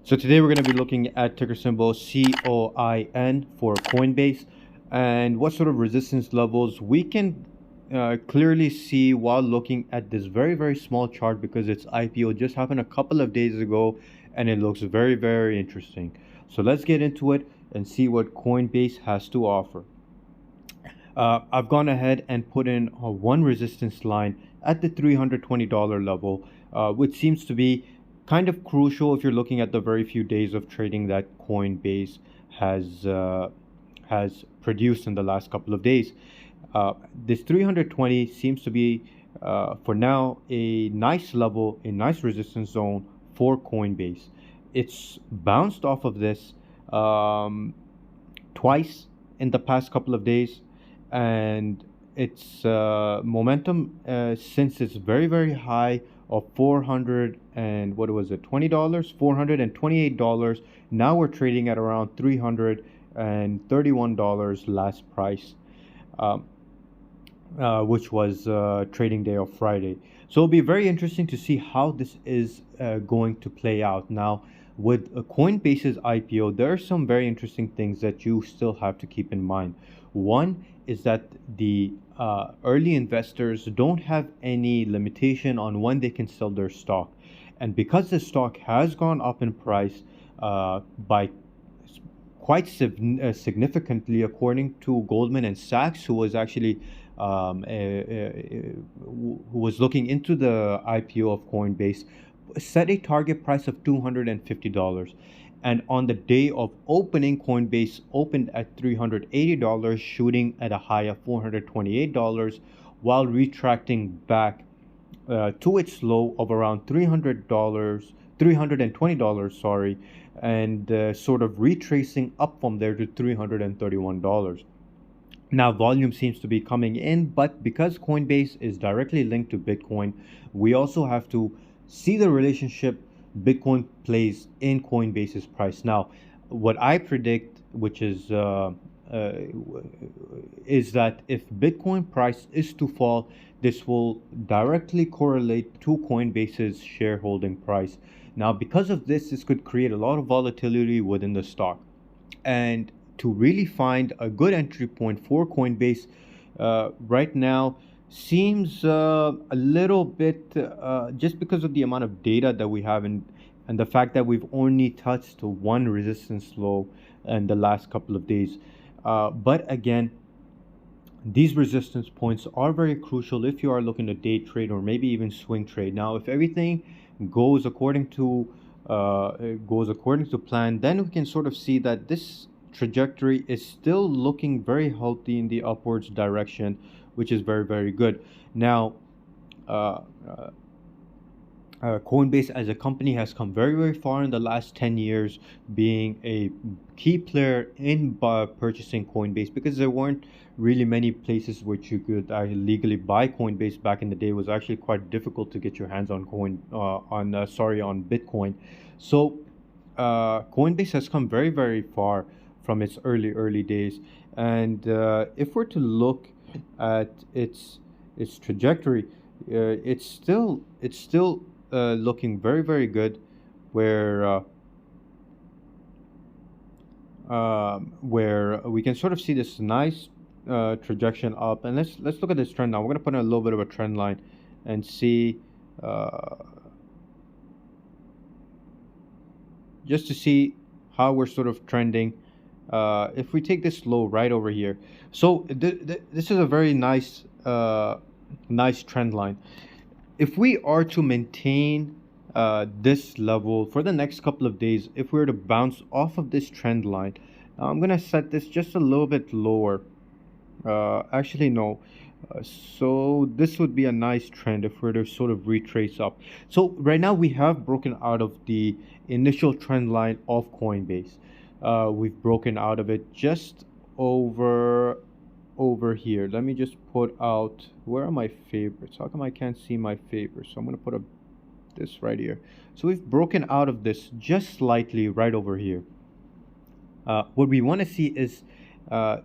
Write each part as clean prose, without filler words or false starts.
So today we're going to be looking at ticker symbol COIN for Coinbase and what sort of resistance levels we can clearly see while looking at this very small chart, because its IPO just happened a couple of days ago and it looks very interesting. So let's get into it and see what Coinbase has to offer. I've gone ahead and put in one resistance line at the $320 level, which seems to be kind of crucial if you're looking at the very few days of trading that Coinbase has produced in the last couple of days. This 320 seems to be, for now, a nice level, a nice resistance zone for Coinbase. It's bounced off of this twice in the past couple of days, and its momentum since it's very high of 400 and what was it, $20, $428. Now we're trading at around $331 last price, which was trading day of Friday. So it'll be very interesting to see how this is going to play out. Now, with Coinbase's IPO, there are some very interesting things that you still have to keep in mind. One is that the early investors don't have any limitation on when they can sell their stock. And because the stock has gone up in price by quite significantly, according to Goldman and Sachs, who was actually who was looking into the IPO of Coinbase, set a target price of $250. And on the day of opening, Coinbase opened at $380, shooting at a high of $428, while retracting back to its low of around $320, sorry, and sort of retracing up from there to $331. Now, volume seems to be coming in, but because Coinbase is directly linked to Bitcoin, we also have to see the relationship Bitcoin plays in Coinbase's price. Now, what I predict, which is that if Bitcoin price is to fall, this will directly correlate to Coinbase's shareholding price. Now, because of this, this could create a lot of volatility within the stock. And to really find a good entry point for Coinbase right now seems a little bit, just because of the amount of data that we have, and the fact that we've only touched one resistance low in the last couple of days. But again, these resistance points are very crucial if you are looking to day trade or maybe even swing trade. Now, if everything goes according to plan, then we can sort of see that this trajectory is still looking very healthy in the upwards direction, which is very good. Now, Coinbase as a company has come very far in the last 10 years, being a key player in purchasing Coinbase, because there weren't really many places which you could legally buy Coinbase back in the day. It was actually quite difficult to get your hands on on Bitcoin. So Coinbase has come very far from its early days, and if we're to look at its trajectory, it's still looking very good, where we can sort of see this nice trajectory up. And let's look at this trend now. We're going to put in a little bit of a trend line and see, just to see how we're sort of trending. If we take this low right over here, so this is a very nice trend line. If we are to maintain this level for the next couple of days, if we were to bounce off of this trend line, I'm gonna set this just a little bit lower. Actually, no. So this would be a nice trend if we were to sort of retrace up. So right now we have broken out of the initial trend line of Coinbase. We've broken out of it just over here. Let me just put out, where are my favorites? How come I can't see my favorites? So I'm going to put this right here. So we've broken out of this just slightly right over here. What we want to see is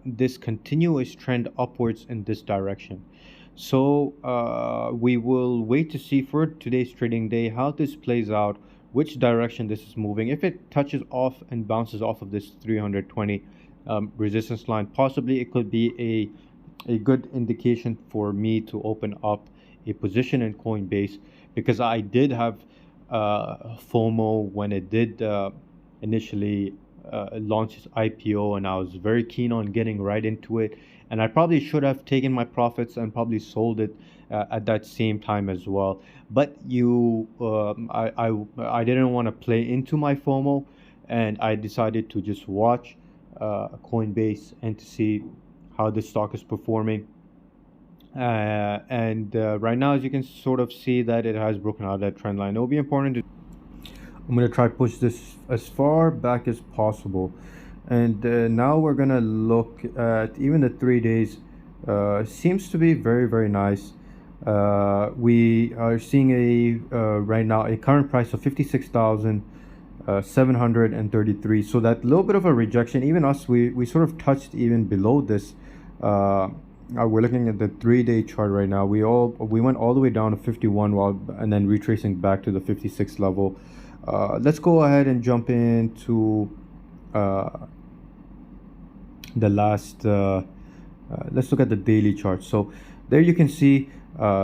this continuous trend upwards in this direction. So we will wait to see for today's trading day how this plays out which direction this is moving. If it touches off and bounces off of this 320 resistance line, possibly it could be a good indication for me to open up a position in Coinbase, because I did have FOMO when it did initially launch its IPO, and I was very keen on getting right into it. And I probably should have taken my profits and probably sold it at that same time as well. But I didn't want to play into my FOMO, and I decided to just watch Coinbase and to see how the stock is performing. And right now, as you can sort of see, that it has broken out that trend line. It will be important to. I'm going to try push this as far back as possible. And now we're going to look at even the 3 days. Seems to be very, very nice. We are seeing right now a current price of 56,733. So that little bit of a rejection, even us, we sort of touched even below this. We're looking at the 3-day chart right now. We went all the way down to 51 and then retracing back to the 56 level. Let's go ahead and jump into the last. Let's look at the daily chart. So there you can see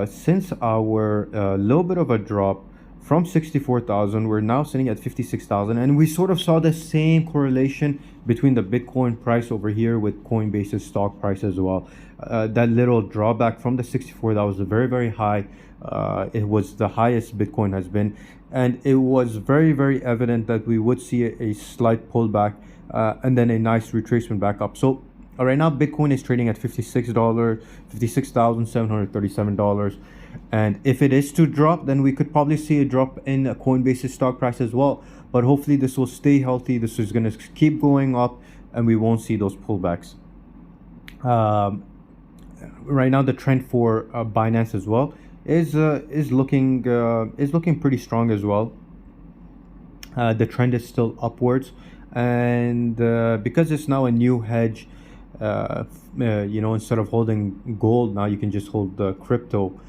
since our little bit of a drop from 64,000, we're now sitting at 56,000, and we sort of saw the same correlation between the Bitcoin price over here with Coinbase's stock price as well. That little drawback from the 64, that was a very, very high. It was the highest Bitcoin has been, and it was very, very evident that we would see a slight pullback and then a nice retracement back up. So right now Bitcoin is trading at $56,737. And if it is to drop, then we could probably see a drop in Coinbase's stock price as well. But hopefully this will stay healthy. This is going to keep going up, and we won't see those pullbacks. Right now, the trend for Binance as well is looking pretty strong as well. The trend is still upwards, and because it's now a new hedge, instead of holding gold, now you can just hold the crypto.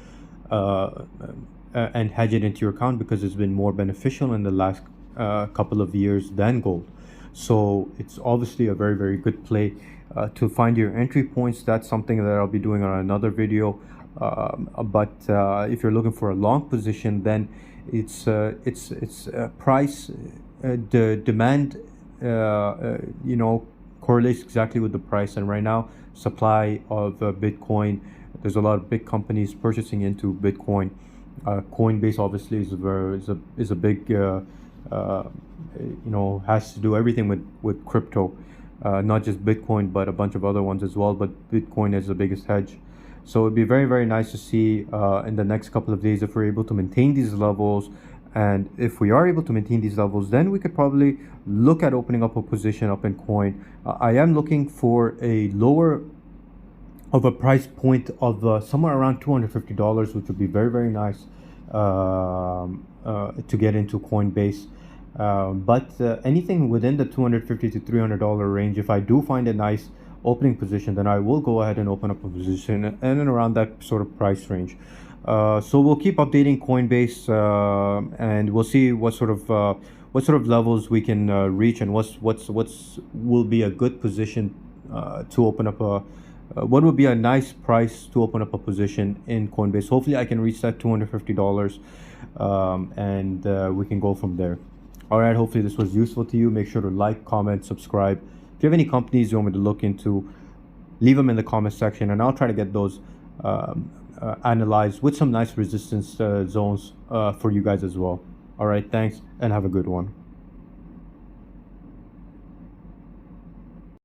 And hedge it into your account, because it's been more beneficial in the last couple of years than gold. So it's obviously a very, very good play to find your entry points. That's something that I'll be doing on another video. But if you're looking for a long position, then it's price, the demand, correlates exactly with the price. And right now, supply of Bitcoin. There's a lot of big companies purchasing into Bitcoin. Coinbase obviously is a big, has to do everything with crypto, not just Bitcoin, but a bunch of other ones as well. But Bitcoin is the biggest hedge. So it'd be very, very nice to see in the next couple of days if we're able to maintain these levels. And if we are able to maintain these levels, then we could probably look at opening up a position up in coin. I am looking for a lower of a price point of somewhere around $250, which would be very, very nice to get into Coinbase. But anything within the $250 to $300 range, if I do find a nice opening position, then I will go ahead and open up a position and around that sort of price range. So we'll keep updating Coinbase, and we'll see what sort of levels we can reach, and what's will be a good position to open up what would be a nice price to open up a position in Coinbase. Hopefully I can reach that $250, and we can go from there. All right, hopefully this was useful to you. Make sure to like, comment, subscribe. If you have any companies you want me to look into, leave them in the comment section, and I'll try to get those analyzed with some nice resistance zones for you guys as well. All right, thanks, and have a good one.